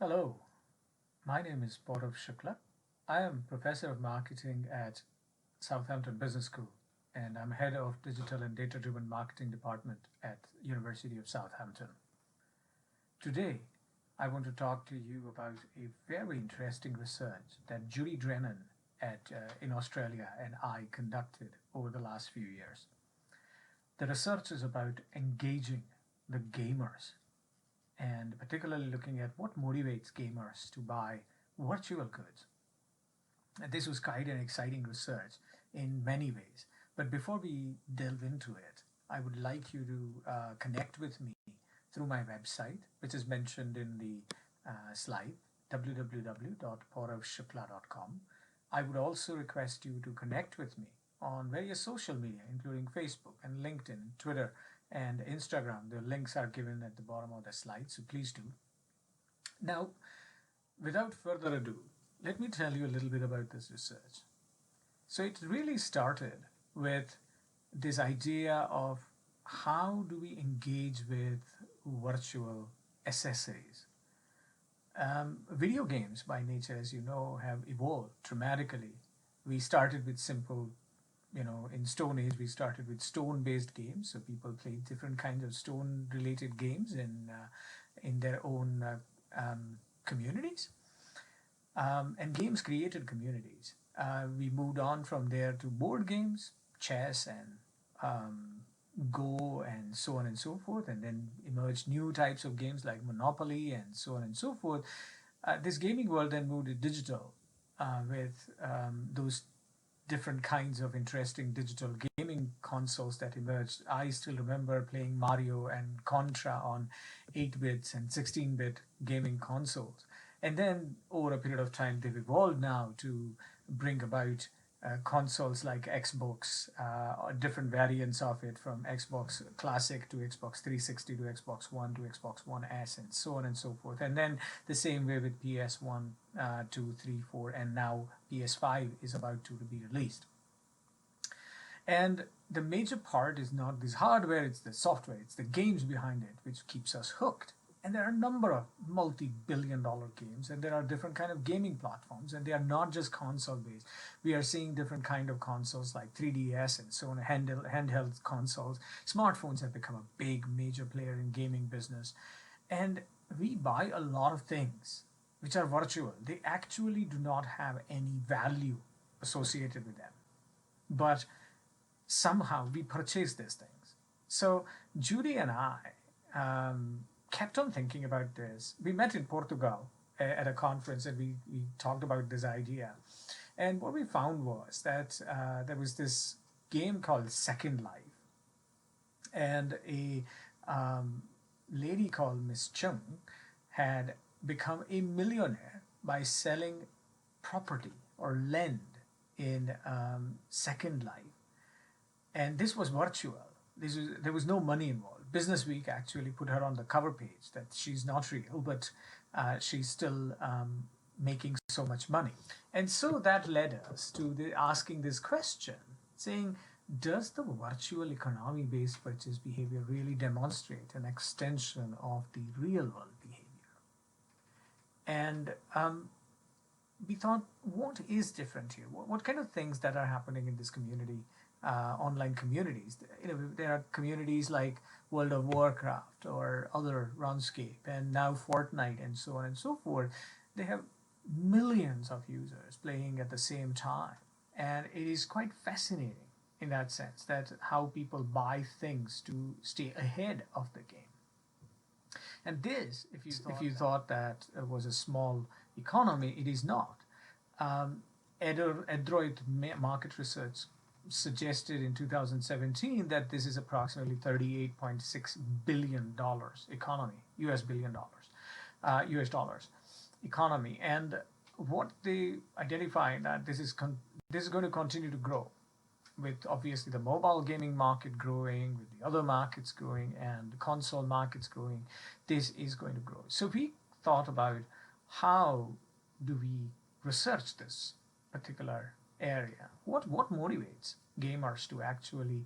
Hello, my name is Paurav Shukla. I am Professor of Marketing at Southampton Business School, and I'm Head of Digital and Data-Driven Marketing Department at University of Southampton. Today, I want to talk to you about a very interesting research that Judy Drennan in Australia and I conducted over the last few years. The research is about engaging the gamers and particularly looking at what motivates gamers to buy virtual goods. And this was quite an exciting research in many ways. But before we delve into it, I would like you to connect with me through my website, which is mentioned in the slide, www.pauravshukla.com. I would also request you to connect with me on various social media, including Facebook and LinkedIn, Twitter, and Instagram. The links are given at the bottom of the slide, so please do. Now, without further ado, let me tell you a little bit about this research. So it really started with this idea of how do we engage with virtual accessories. Video games by nature, as you know, have evolved dramatically. We started with simple, in Stone Age, we started with stone-based games. So people played different kinds of stone-related games in their own communities. And games created communities. We moved on from there to board games, chess, and Go, and so on and so forth. And then emerged new types of games like Monopoly and so on and so forth. This gaming world then moved to digital with those different kinds of interesting digital gaming consoles that emerged. I still remember playing Mario and Contra on 8-bit and 16-bit gaming consoles. And then over a period of time, they've evolved now to bring about consoles like Xbox, or different variants of it, from Xbox Classic to Xbox 360 to Xbox One to Xbox One S, and so on and so forth. And then the same way with PS1, 2, 3, 4, and now PS5 is about to be released. And the major part is not this hardware, it's the software, it's the games behind it which keeps us hooked. And there are a number of multi-billion-dollar games, and there are different kind of gaming platforms, and they are not just console-based. We are seeing different kind of consoles like 3DS and so on, handheld consoles. Smartphones have become a big, major player in gaming business. And we buy a lot of things which are virtual. They actually do not have any value associated with them. But somehow we purchase these things. So Judy and I kept on thinking about this. We met in Portugal at a conference, and we talked about this idea. And what we found was that there was this game called Second Life, and a lady called Miss Chung had become a millionaire by selling property or land in Second Life. And this was virtual. There was no money involved. Business Week actually put her on the cover page that she's not real, but she's still making so much money. And so that led us to asking this question, saying, does the virtual economy-based purchase behavior really demonstrate an extension of the real-world behavior? And we thought, what is different here? What kind of things that are happening in this community, online communities? There are communities like World of Warcraft or other RuneScape, and now Fortnite, and so on and so forth. They have millions of users playing at the same time, and it is quite fascinating in that sense, that how people buy things to stay ahead of the game. And this, if you thought that it was a small economy, it is not. Adroit Market Research suggested in 2017 that this is approximately $38.6 billion economy, US dollars economy. And what they identify that this is going to continue to grow, with obviously the mobile gaming market growing, with the other markets growing, and the console markets growing. This is going to grow. So we thought about how do we research this particular area. What motivates gamers to actually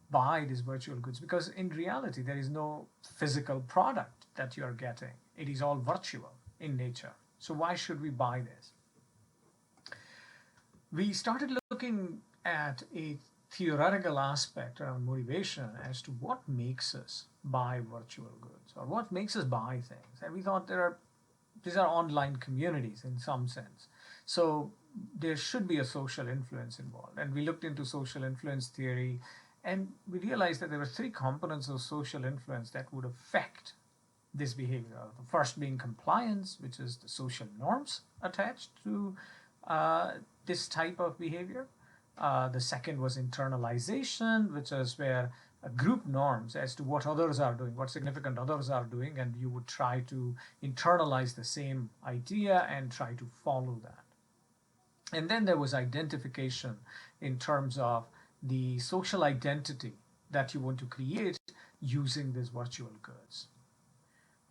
buy these virtual goods? Because in reality, there is no physical product that you are getting. It is all virtual. in nature. So why should we buy this? We started looking at a theoretical aspect around motivation as to what makes us buy virtual goods or what makes us buy things. And we thought these are online communities in some sense. So there should be a social influence involved. And we looked into social influence theory and we realized that there were three components of social influence that would affect this behavior. The first being compliance, which is the social norms attached to uh, this type of behavior. The second was internalization, which is where group norms as to what others are doing, what significant others are doing, and you would try to internalize the same idea and try to follow that. And then there was identification in terms of the social identity that you want to create using these virtual goods.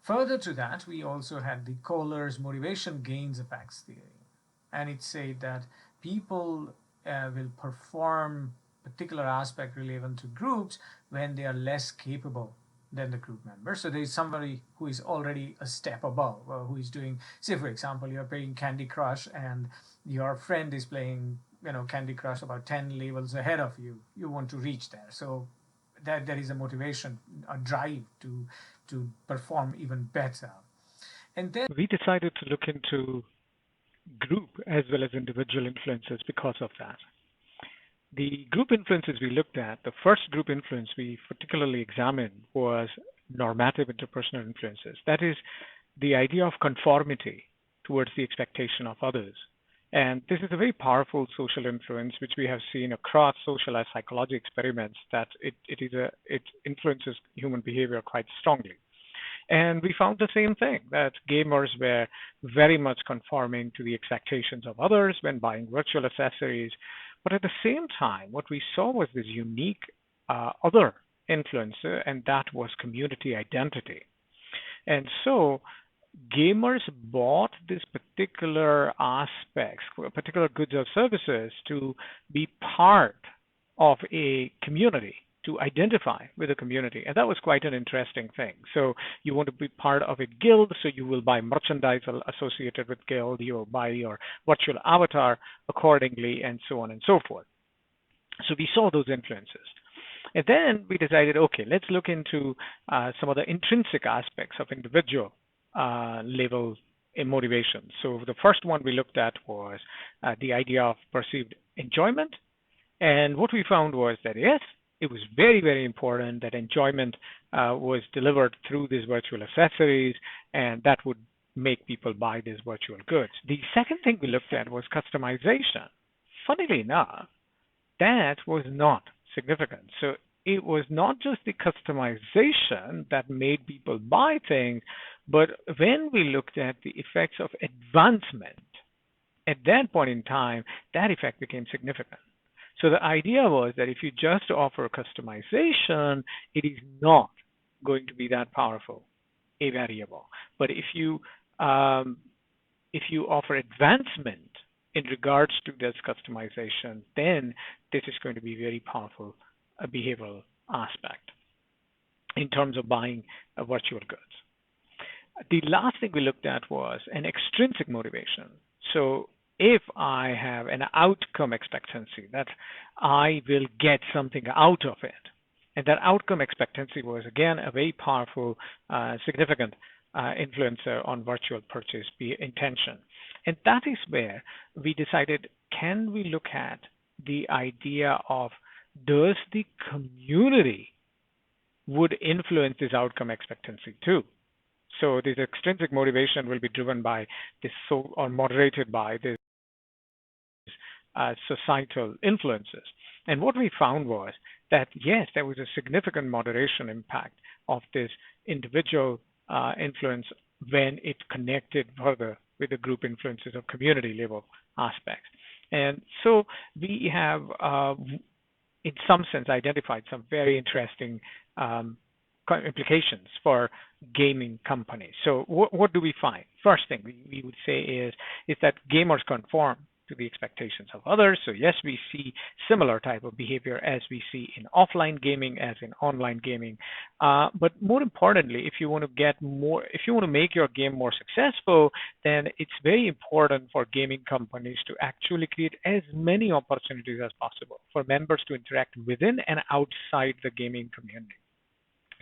Further to that, we also had the Kohler's motivation gains effects theory. And it said that people will perform particular aspect relevant to groups when they are less capable than the group members. So there is somebody who is already a step above, who is doing, say for example, you're playing Candy Crush and your friend is playing, Candy Crush about 10 levels ahead of you. You want to reach there. So that there is a motivation, a drive to perform even better. And then We decided to look into group as well as individual influences because of that. The group influences we looked at, the first group influence we particularly examined was normative interpersonal influences. That is the idea of conformity towards the expectation of others. And this is a very powerful social influence, which we have seen across social psychology experiments, that it influences human behavior quite strongly. And we found the same thing, that gamers were very much conforming to the expectations of others when buying virtual accessories. But at the same time, what we saw was this unique other influencer, and that was community identity. And so gamers bought these particular aspects, particular goods or services to be part of a community, to identify with a community. And that was quite an interesting thing. So you want to be part of a guild, so you will buy merchandise associated with guild, you'll buy your virtual avatar accordingly, and so on and so forth. So we saw those influences. And then we decided, okay, let's look into some of the intrinsic aspects of individual level in motivation. So the first one we looked at was the idea of perceived enjoyment. And what we found was that, yes, it was very, very important that enjoyment was delivered through these virtual accessories, and that would make people buy these virtual goods. The second thing we looked at was customization. Funnily enough, that was not significant. So it was not just the customization that made people buy things, but when we looked at the effects of advancement, at that point in time, that effect became significant. So the idea was that if you just offer customization, it is not going to be that powerful a variable. But if you offer advancement in regards to this customization, then this is going to be very powerful a behavioral aspect in terms of buying virtual goods. The last thing we looked at was an extrinsic motivation. So if I have an outcome expectancy that I will get something out of it, and that outcome expectancy was again a very powerful, significant influencer on virtual purchase intention. And that is where we decided, can we look at the idea of, does the community would influence this outcome expectancy too? So this extrinsic motivation will be driven by this, or moderated by this societal influences. And what we found was that, yes, there was a significant moderation impact of this individual influence when it connected further with the group influences of community level aspects. And so we have, in some sense, identified some very interesting implications for gaming companies. So what do we find? First thing we would say is that gamers conform to the expectations of others. So yes, we see similar type of behavior as we see in offline gaming as in online gaming. But more importantly, if you want to make your game more successful, then it's very important for gaming companies to actually create as many opportunities as possible for members to interact within and outside the gaming community.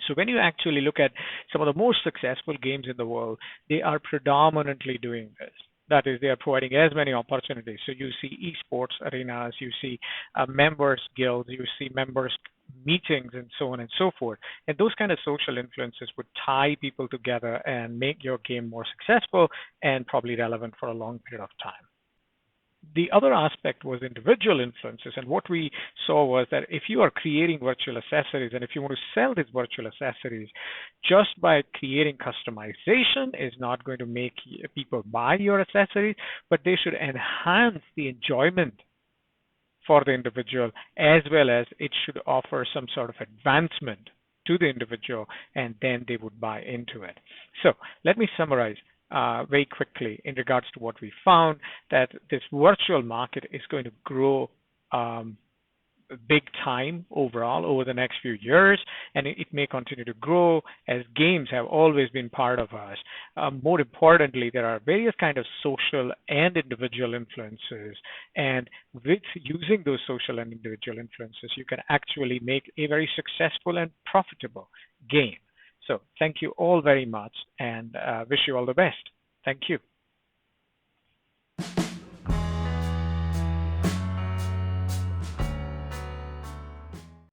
So when you actually look at some of the most successful games in the world, they are predominantly doing this. That is, they are providing as many opportunities. So you see esports arenas, you see members guilds, you see members meetings, and so on and so forth. And those kind of social influences would tie people together and make your game more successful and probably relevant for a long period of time. The other aspect was individual influences. And what we saw was that if you are creating virtual accessories and if you want to sell these virtual accessories, just by creating customization is not going to make people buy your accessories, but they should enhance the enjoyment for the individual, as well as it should offer some sort of advancement to the individual, and then they would buy into it. So let me summarize very quickly in regards to what we found, that this virtual market is going to grow big time overall over the next few years, and it may continue to grow as games have always been part of us. More importantly, there are various kind of social and individual influences, and with using those social and individual influences, you can actually make a very successful and profitable game. So thank you all very much, and wish you all the best. Thank you.